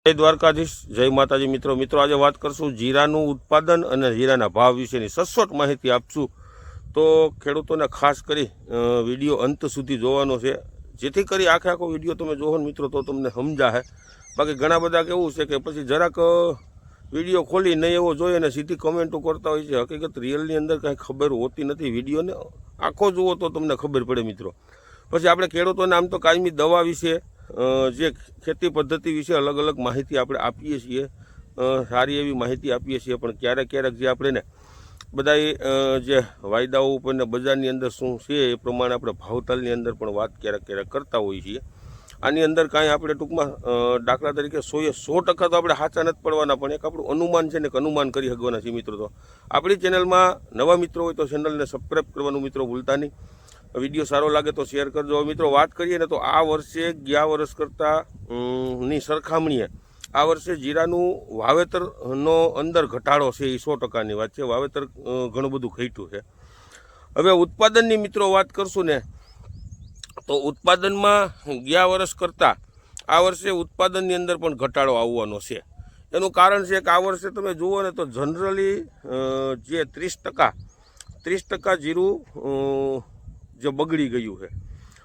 જય દ્વારકાધીશ, જય માતાજી મિત્રો. આજે વાત કરશું જીરાનું ઉત્પાદન અને જીરાના ભાવ વિશેની સચોટ માહિતી આપશું. તો ખેડૂતોને ખાસ કરી વિડીયો અંત સુધી જોવાનો છે, જેથી કરી આખો વિડીયો તમે જોવો ને મિત્રો તો તમને સમજાશે. બાકી ઘણા બધા કેવું છે કે પછી જરાક વિડીયો ખોલી નહીં એવો જોઈએ ને સીધી કમેન્ટો કરતા હોય છે. હકીકત રિયલની અંદર કાંઈ ખબર હોતી નથી. વિડીયોને આખો જુઓ તો તમને ખબર પડે મિત્રો. પછી આપણે ખેડૂતોને આમ તો કાયમી દવા વિશે જે ખેતી પદ્ધતિ વિશે અલગ અલગ માહિતી આપણે આપીએ છીએ, સારી એવી માહિતી આપીએ છીએ. પણ ક્યારેક જે આપણે ને બધા જે વાયદાઓ ઉપર ને બજારની અંદર શું છે એ પ્રમાણે આપણે ભાવતાલની અંદર પણ વાત ક્યારેક કરતા હોઈએ છીએ. આની અંદર કાંઈ આપણે ટૂંકમાં દાખલા તરીકે 100% તો આપણે સાચા નથી પડવાના, પણ એક આપણું અનુમાન છે ને એક અનુમાન કરી શકવાના છે મિત્રો. તો આપણી ચેનલમાં નવા મિત્રો હોય તો ચેનલને સબસ્ક્રાઈબ કરવાનું મિત્રો ભૂલતા નહીં. વિડીયો સારો લાગે તો શેર કરજો. મિત્રો વાત કરીએ ને તો આ વર્ષે ગયા વર્ષ કરતાં ની સરખામણીએ આ વર્ષે જીરાનું વાવેતરનો અંદર ઘટાડો છે એ 100%ની વાત છે. વાવેતર ઘણું બધું ઘટ્યું છે. હવે ઉત્પાદનની મિત્રો વાત કરશું ને તો ઉત્પાદનમાં ગયા વર્ષ કરતાં આ વર્ષે ઉત્પાદનની અંદર પણ ઘટાડો આવવાનો છે. એનું કારણ છે કે આ વર્ષે તમે જુઓ ને તો જનરલી જે 30% જીરું જે બગડી ગયું છે,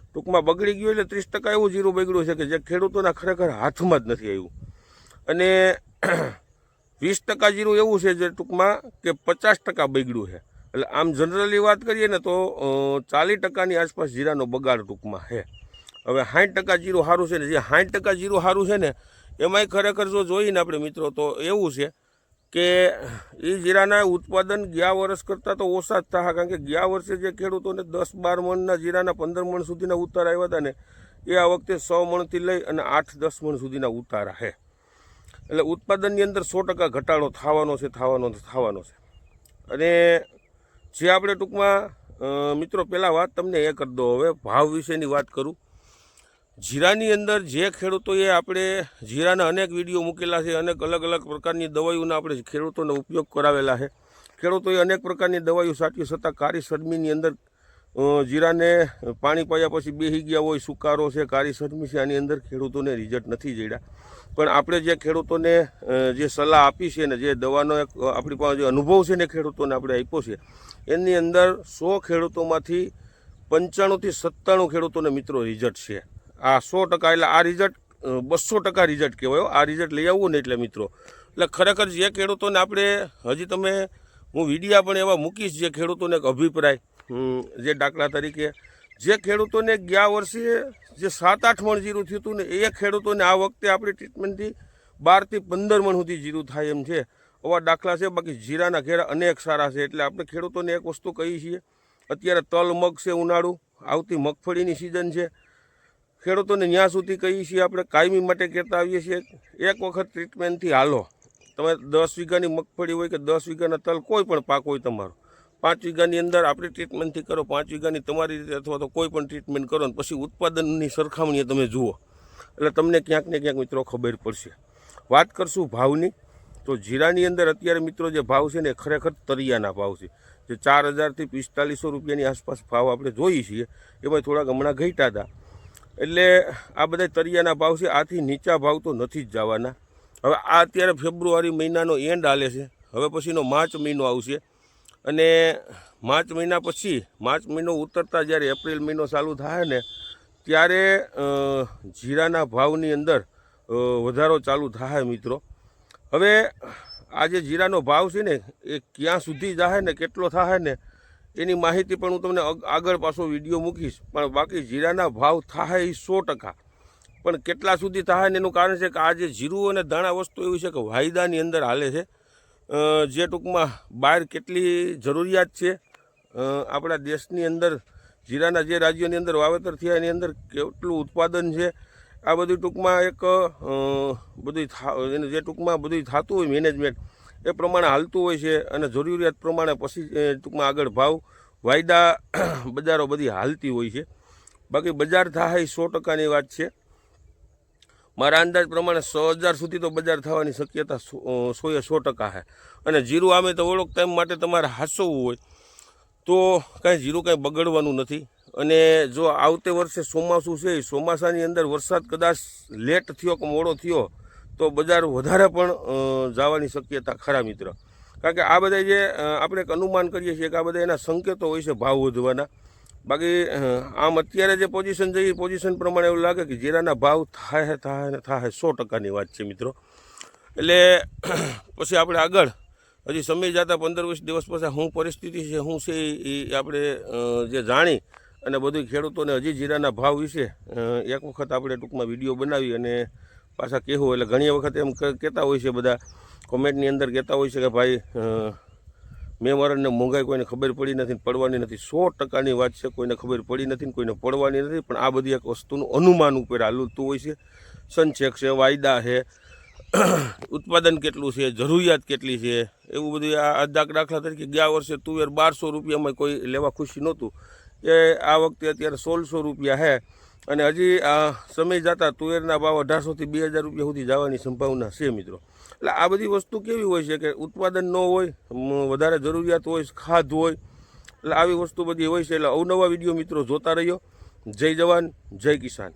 ટૂંકમાં બગડી ગયું એટલે 30% એવું જીરું બગડ્યું છે કે જે ખેડૂતોના ખરેખર હાથમાં જ નથી આવ્યું. અને 20% જીરું એવું છે જે ટૂંકમાં કે 50% બગડ્યું છે. એટલે આમ જનરલી વાત કરીએ ને તો 40%ની આસપાસ જીરાનો બગાડ ટૂંકમાં છે. હવે 60% જીરું સારું છે ને જે 60% જીરું સારું છે ને એમાંય ખરેખર જો જોઈને આપણે મિત્રો તો એવું છે કે એ જીરાના ઉત્પાદન ગયા વર્ષ કરતાં તો ઓછા જ થયા. કારણ કે ગયા વર્ષે જે ખેડૂતોને 10-12 મણના જીરાના 15 મણ સુધીના ઉતારા આવ્યા હતા ને એ આ વખતે 100 મણથી લઈ અને 8-10 મણ સુધીના ઉતારા છે. એટલે ઉત્પાદનની અંદર 100% ઘટાડો થવાનો છે. અને જે આપણે ટૂંકમાં મિત્રો પહેલાં વાત તમને એ કરી દો. હવે ભાવ વિશેની વાત કરું. જીરાની અંદર જે ખેડૂતોએ આપણે જીરાના અનેક વિડીયો મૂકેલા છે, અનેક અલગ પ્રકારની દવાઈઓના આપણે ખેડૂતોને ઉપયોગ કરાવેલા છે. ખેડૂતોએ અનેક પ્રકારની દવાઈઓ સાચવી છતાં કાળી સડમીની અંદર જીરાને પાણી પાયા પછી બેસી ગયા હોય, સુકારો છે, કાળી સડમી છે, આની અંદર ખેડૂતોને રિઝલ્ટ નથી જડ્યા. પણ આપણે જે ખેડૂતોને જે સલાહ આપી છે ને જે દવાનો એક આપણી પાસે જે અનુભવ છે ને ખેડૂતોને આપણે આપ્યો છે એની અંદર 100 ખેડૂતોમાંથી 95 થી 97 ખેડૂતોને મિત્રો રિઝલ્ટ છે. આ 100% એટલે આ રિઝલ્ટ 200% રિઝલ્ટ કહેવાય. આ રિઝલ્ટ લઈ આવવું ને એટલે મિત્રો એટલે ખરેખર જે ખેડૂતોને આપણે હજી હું વિડીયા પણ એવા મૂકીશ જે ખેડૂતોને એક અભિપ્રાય જે દાખલા તરીકે જે ખેડૂતોને ગયા વર્ષે જે 7-8 મણ જીરું થયું હતું ને એ ખેડૂતોને આ વખતે આપણી ટ્રીટમેન્ટથી 12 થી 15 મણ સુધી જીરું થાય એમ છે. આવા દાખલા છે. બાકી જીરાના ઘેરા અનેક સારા છે. એટલે આપણે ખેડૂતોને એક વસ્તુ કહીએ છીએ, અત્યારે તલ મગ છે, ઉનાળુ આવતી મગફળીની સિઝન છે. ખેડૂતોને ત્યાં સુધી કહીએ છીએ આપણે કાયમી માટે કહેતા આવીએ છીએ એક વખત ટ્રીટમેન્ટથી હાલો. તમે 10 વીઘાની મગફળી હોય કે 10 વીઘાના તલ કોઈ પણ પાક હોય તમારો, 5 વીઘાની અંદર આપણી ટ્રીટમેન્ટથી કરો, 5 વીઘાની તમારી રીતે અથવા તો કોઈ પણ ટ્રીટમેન્ટ કરો ને પછી ઉત્પાદનની સરખામણીએ તમે જુઓ એટલે તમને ક્યાંક ને ક્યાંક મિત્રો ખબર પડશે. વાત કરશું ભાવની તો જીરાની અંદર અત્યારે મિત્રો જે ભાવ છે ને એ ખરેખર તરિયાના ભાવ છે. જે 4000 થી 4500 રૂપિયાની આસપાસ ભાવ આપણે જોઈએ છીએ એમાં થોડાક હમણાં ઘટ્યા હતા. એટલે આ બધા તરિયાના ભાવ છે. આથી નીચા ભાવ તો નથી જ જવાના. હવે આ અત્યારે ફેબ્રુઆરી મહિનાનો એન્ડ હાલે છે. હવે પછીનો માર્ચ મહિનો આવશે અને માર્ચ મહિના પછી માર્ચ મહિનો ઉતરતા જ્યારે એપ્રિલ મહિનો ચાલુ થાય ને ત્યારે જીરાના ભાવની અંદર વધારો ચાલુ થાય મિત્રો. હવે આ જે જીરાનો ભાવ છે ને એ ક્યાં સુધી જાય ને કેટલો થાય ને એની માહિતી પણ હું તમને આગળ પાછો વિડીયો મૂકીશ. પણ બાકી જીરાના ભાવ થાય એ 100%. પણ કેટલા સુધી થાય ને એનું કારણ છે કે આ જે જીરું અને દાણા વસ્તુ એવી છે કે વાયદાની અંદર હાલે છે. જે ટૂંકમાં બહાર કેટલી જરૂરિયાત છે આપણા દેશની અંદર જીરાના જે રાજ્યોની અંદર વાવેતર થયા એની અંદર કેટલું ઉત્પાદન છે આ બધું ટૂંકમાં એક બધું જે ટૂંકમાં બધું થતું હોય મેનેજમેન્ટ એ પ્રમાણે હાલતું હોય છે. અને જરૂરિયાત પ્રમાણે પછી ટૂંકમાં આગળ ભાવ વાયદા બજારો બધી હાલતી હોય છે. બાકી બજાર થાય 100%ની વાત છે. મારા અંદાજ પ્રમાણે 6000 સુધી તો બજાર થવાની શક્યતા 100% છે. અને જીરું આમે તો ઓળખ ટાઈમ માટે તમારે હાચવવું હોય તો કાંઈ જીરું કાંઈ બગડવાનું નથી. અને જો આવતે વર્ષે ચોમાસું છે ચોમાસાની અંદર વરસાદ કદાચ લેટ થયો કે મોડો થયો તો બજાર વધારે પણ જવાની શક્યતા ખરા મિત્ર. કારણ કે આ બધા જે આપણે એક અનુમાન કરીએ છીએ કે આ બધા એના સંકેતો હોય છે ભાવ વધવાના. બાકી આમ અત્યારે જે પોઝિશન છે એ પોઝિશન પ્રમાણે એવું લાગે કે જીરાના ભાવ થાય 100%ની વાત છે મિત્રો. એટલે પછી આપણે આગળ હજી સમય જતાં 15-20 દિવસ પછી શું પરિસ્થિતિ છે શું છે એ આપણે જે જાણી અને બધું ખેડૂતોને હજી જીરાના ભાવ વિશે એક વખત આપણે ટૂંકમાં વિડીયો બનાવી અને પાછા કહેવું. એટલે ઘણી વખત એમ કહેતા હોય છે બધા કોમેન્ટની અંદર કહેતા હોય છે કે ભાઈ મેં મારાને મોંઘાઈ કોઈને ખબર પડી નથી, પડવાની નથી. 100%ની વાત છે, કોઈને ખબર પડી નથી, કોઈને પડવાની નથી. પણ આ બધી એક વસ્તુનું અનુમાન ઉપર હાલતું હોય છે. સંચેક છે, વાયદા છે, ઉત્પાદન કેટલું છે, જરૂરિયાત કેટલી છે, એવું બધું. આ દાખલા તરીકે ગયા વર્ષે તુવેર 1200 રૂપિયામાં કોઈ લેવા ખુશી નહોતું, એ આ વખતે અત્યારે 1600 રૂપિયા છે. અને હજી આ સમય જતાં તુવેરના ભાવ 1800થી 2000 રૂપિયા સુધી જવાની સંભાવના છે મિત્રો. એટલે આ બધી વસ્તુ કેવી હોય છે કે ઉત્પાદન ન હોય, વધારે જરૂરિયાત હોય, ખાધ હોય, એટલે આવી વસ્તુ બધી હોય છે. એટલે અવનવા વિડીયો મિત્રો જોતા રહ્યો. જય જવાન, જય કિસાન.